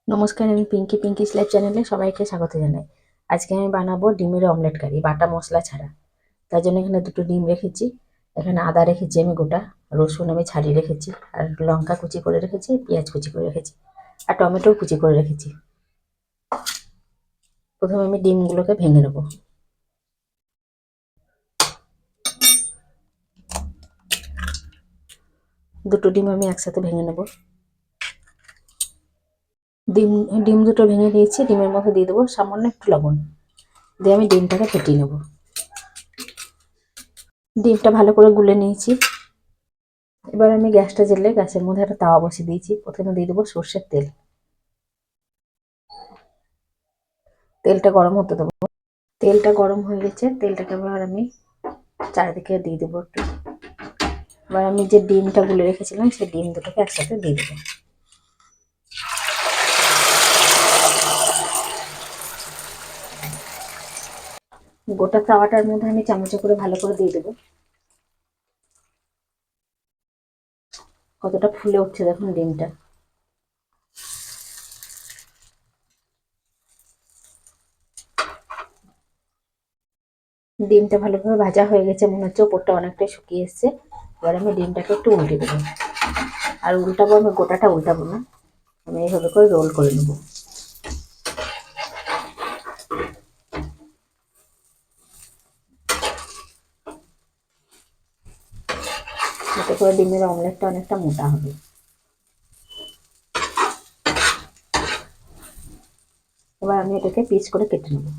নমস্কার, আমি পিঙ্কিস লাইফ চ্যানেলে সবাইকে স্বাগত জানাই। আজকে আমি বানাবো ডিমের অমলেট কারি বাটা মশলা ছাড়া। তার জন্য এখানে দুটো ডিম রেখেছি, এখানে আদা রেখেছি আমি গোটা, রসুন আমি ছাড়িয়ে রেখেছি, আর লঙ্কা কুচি করে রেখেছি, পেঁয়াজ কুচি করে রেখেছি, আর টমেটো কুচি করে রেখেছি। প্রথমে আমি ডিমগুলোকে ভেঙে নেবো। দুটো ডিম আমি একসাথে ভেঙে নেবো। ডিম ডিম দুটো ভেঙে নিয়েছি, ডিমের মধ্যে দিয়ে দেবো সামান্য একটু লবণ, দিয়ে আমি ডিমটাকে ফেটিয়ে নেবো। ডিমটা ভালো করে গুলে নিয়েছি। এবার আমি গ্যাসটা জ্বেলে গ্যাসের মধ্যে একটা তাওয়া বসিয়ে দিয়েছি। প্রথমে দিয়ে দেবো সর্ষের তেল। তেলটা গরম হতে দেবো। তেলটা গরম হয়ে গেছে, তেলটাকে এবার আমি চারিদিকে দিয়ে দেবো একটু। এবার আমি যে ডিমটা গুলে রেখেছিলাম সেই ডিম দুটোকে একসাথে দিয়ে দেবো। গোটা তাওয়াটার মধ্যে আমি চামচে করে ভালো করে দিয়ে দেবো। কতটা ফুলে উঠছে দেখুন ডিমটা। ডিমটা ভালোভাবে ভাজা হয়ে গেছে, মনে হচ্ছে ওপরটা অনেকটাই শুকিয়ে এসছে। এবার আমি ডিমটাকে একটু উল্টে দেবো, আর উল্টাবো, আমি গোটাটা উল্টাবো না, আমি এইভাবে করে রোল করে নেবো। এতে করে ডিমের অমলেটটা অনেকটা মোটা হবে। এবার আমি এটাকে পিস করে কেটে নেবো।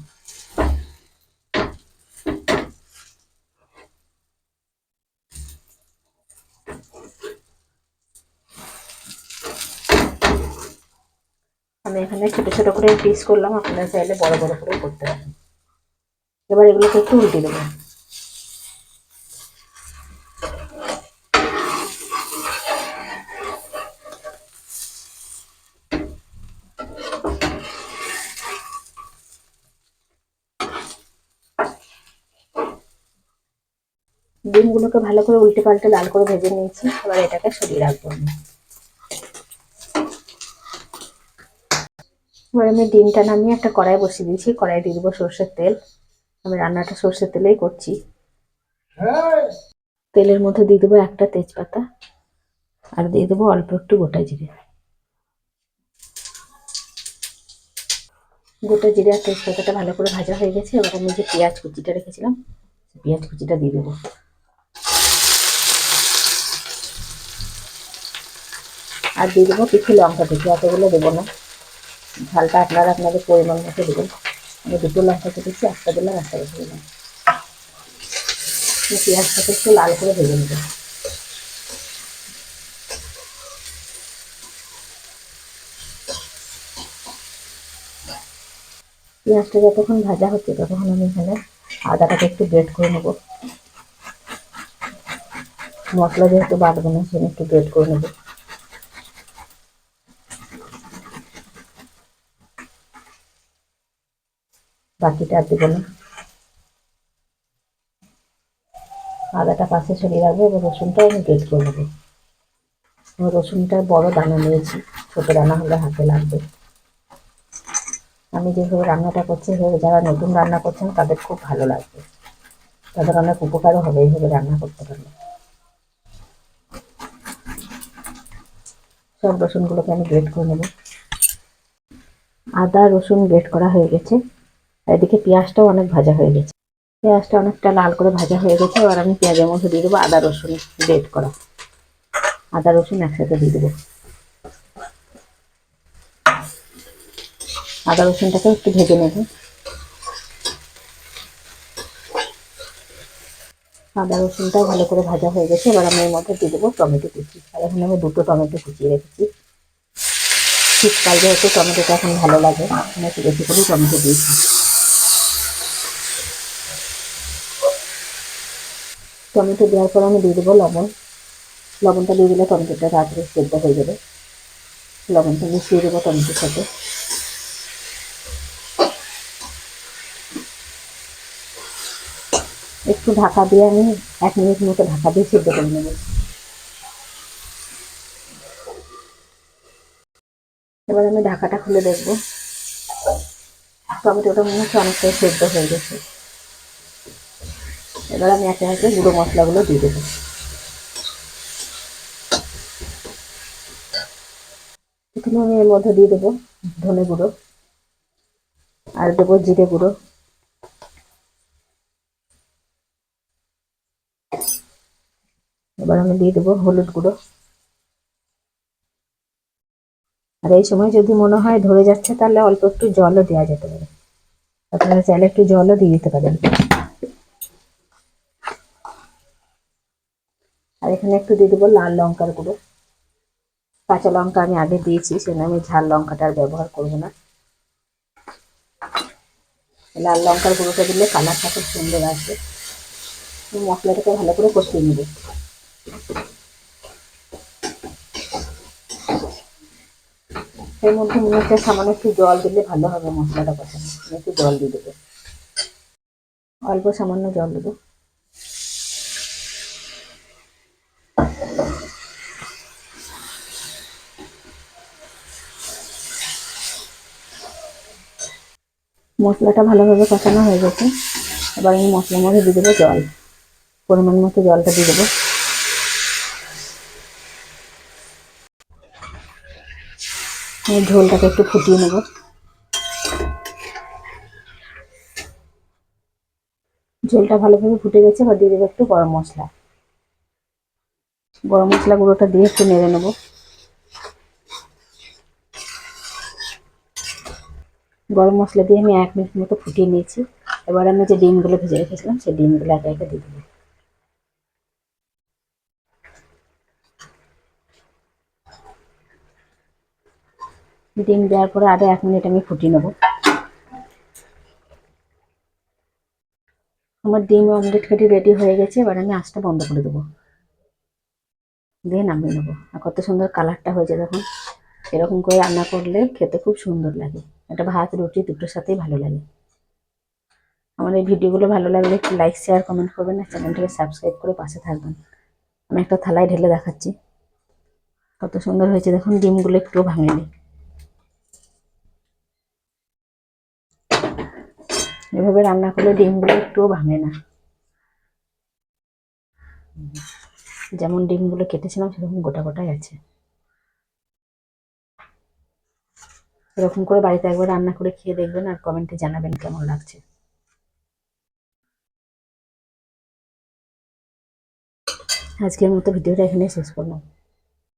আমি এখানে ছোট ছোট করে পিস করলাম, আপনারা চাইলে বড় বড় করে করতে পারেন। এবার এগুলোকে একটু উল্টে দেবো। ডিমগুলোকে ভালো করে উল্টে পাল্টে লাল করে ভেজে নিয়েছি। এবার এটাকে সরিয়ে রাখবো আমি। এবার আমি ডিমটা নামিয়ে একটা কড়াই বসিয়ে দিয়েছি, কড়াই দিয়ে দেবো সর্ষের তেল। আমি রান্নাটা সর্ষের তেলেই করছি। তেলের মধ্যে দিয়ে দেবো একটা তেজপাতা, আর দিয়ে দেবো অল্প একটু গোটা জিরে। গোটা জিরে আর তেজপাতাটা ভালো করে ভাজা হয়ে গেছে। এবার আমি যে পেঁয়াজ কুচিটা রেখেছিলাম পেঁয়াজ কুচিটা দিয়ে দেবো। আর দিয়ে দেবো কিছু লঙ্কা কুচি, এতগুলো দেবো না, ঝালটা আপনারা আপনাদের পরিমাণ মতো দেবেন। আমি দুটো লঙ্কা কেটেছি, একটা দিলাম, একটা রেখে দিলাম। পেঁয়াজটাকে একটু লাল করে ভেজে নেব। পেঁয়াজটা যতক্ষণ ভাজা হচ্ছে ততক্ষণ আমি এখানে আদাটাকে একটু গ্রেট করে নেবো। মশলা যেহেতু বাটবো না সেজন্য একটু গ্রেট করে নেবো। বাকিটা আর দেবো না। আদাটা পাশে সরিয়ে রাখবো। এবার রসুনটাও আমি গ্রেট করে নেবো। রসুনটা বড় দানা নিয়েছি, ছোট দানা হলে হাতে লাগবে। আমি যেভাবে রান্নাটা করছি সেভাবে যারা নতুন রান্না করছেন তাদের খুব ভালো লাগবে, তাদের অনেক উপকারও হবে এইভাবে রান্না করতে পারলে। সব রসুনগুলোকে আমি গ্রেট করে নেবো। আদা রসুন গ্রেট করা হয়ে গেছে। এদিকে পেঁয়াজটাও অনেক ভাজা হয়ে গেছে। পেঁয়াজটা অনেকটা লাল করে ভাজা হয়ে গেছে। এবার আমি পেঁয়াজের মধ্যে দিয়ে দেবো আদা রসুন গ্রেট করা। আদা রসুন একসাথে দিয়ে দেবো। আদা রসুনটাকে একটু ভেজে নেব। আদা রসুনটাও ভালো করে ভাজা হয়ে গেছে। এবার আমি এর মধ্যে দিয়ে দেবো টমেটো কুচি। আর এখানে আমি দুটো টমেটো কুচিয়ে রেখেছি। শীতকাল যেহেতু টমেটোটা এখন ভালো লাগে, আমি একটু বেশি করেই টমেটো দিয়েছি। টমেটো দেওয়ার পর আমি দিয়ে দেবো লবণ। লবণটা দিয়ে দিলে টমেটোটা তাড়াতাড়ি সেদ্ধ হয়ে যাবে। লবণটা মিশিয়ে দেবো টমেটোর সাথে। একটু ঢাকা দিয়ে আমি 1 মিনিট মতো ঢাকা দিয়ে সেদ্ধ করে নেবো। এবার আমি ঢাকাটা খুলে দেখবো। টমেটোটা মনে হচ্ছে অনেকটাই সেদ্ধ হয়ে গেছে। এবার আমি একে একে গুঁড়ো মশলাগুলো দিয়ে দেবো। প্রথমে আমি এর মধ্যে দিয়ে দেবো ধনে গুঁড়ো, আর দেবো জিরে গুঁড়ো, এবার আমি দিয়ে দেবো হলুদ গুঁড়ো। আর এই সময় যদি মনে হয় ধরে যাচ্ছে তাহলে অল্প একটু জলও দেওয়া যেতে পারে, আপনারা চাইলে একটু জলও দিয়ে দিতে পারেন। আর এখানে একটু দিয়ে দেবো লাল লঙ্কার গুঁড়ো। কাঁচা লঙ্কা আমি আগে দিয়েছি, সেজন্য আমি ঝাল লঙ্কাটা আর ব্যবহার করবো না। লাল লঙ্কার গুঁড়োটা দিলে কালারটা খুব সুন্দর আসবে। মশলাটাকে ভালো করে কষিয়ে নেব। এর মধ্যে মনে হচ্ছে সামান্য একটু জল দিলে ভালো হবে মশলাটা কষানো। একটু জল দিয়ে দেবো, অল্প সামান্য জল দেবো। মশলাটা ভালোভাবে কষানো হয়ে গেছে। এবার আমি মশলার মধ্যে দিয়ে দেবো জল, পরিমাণ মতো জলটা দিয়ে দেবো। ঝোলটাকে একটু ফুটিয়ে নেব। ঝোলটা ভালোভাবে ফুটে গেছে। এবার দিয়ে দেবো একটু গরম মশলা। গরম মশলা গুঁড়োটা দিয়ে একটু নেড়ে নেব। গরম মশলা দিয়ে আমি 1 মিনিট মতো ফুটিয়ে নিয়েছি। এবার আমি যে ডিমগুলো ভেজে রেখেছিলাম সেই ডিমগুলো একে একে দিয়ে দেবো। ডিম দেওয়ার পরে আরও 1 মিনিট আমি ফুটিয়ে নেব। আমার ডিম অমলেট কারি রেডি হয়ে গেছে। এবার আমি আঁচটা বন্ধ করে দেবো, দিয়ে নামিয়ে নেবো। আর কত সুন্দর কালারটা হয়েছে দেখুন। এরকম করে রান্না করলে খেতে খুব সুন্দর লাগে। এটা ভাত রুটি দুটোর সাথেই ভালো লাগে। আমার এই ভিডিওগুলো ভালো লাগলে একটু লাইক শেয়ার কমেন্ট করবেন, আর চ্যানেলটাকে সাবস্ক্রাইব করে পাশে থাকবেন। আমি একটা থালায় ঢেলে দেখাচ্ছি কত সুন্দর হয়েছে দেখুন। ডিমগুলো একটুও ভাঙেনি। এভাবে রান্না করলে ডিমগুলো একটুও ভাঙে না। যেমন ডিমগুলো কেটেছিলাম সেরকম গোটা গোটাই আছে। এরকম করে বাড়িতে একবার রান্না করে খেয়ে দেখবেন আর কমেন্টে জানাবেন কেমন লাগছে। আজকের মতো ভিডিওটা এখানে শেষ করলাম।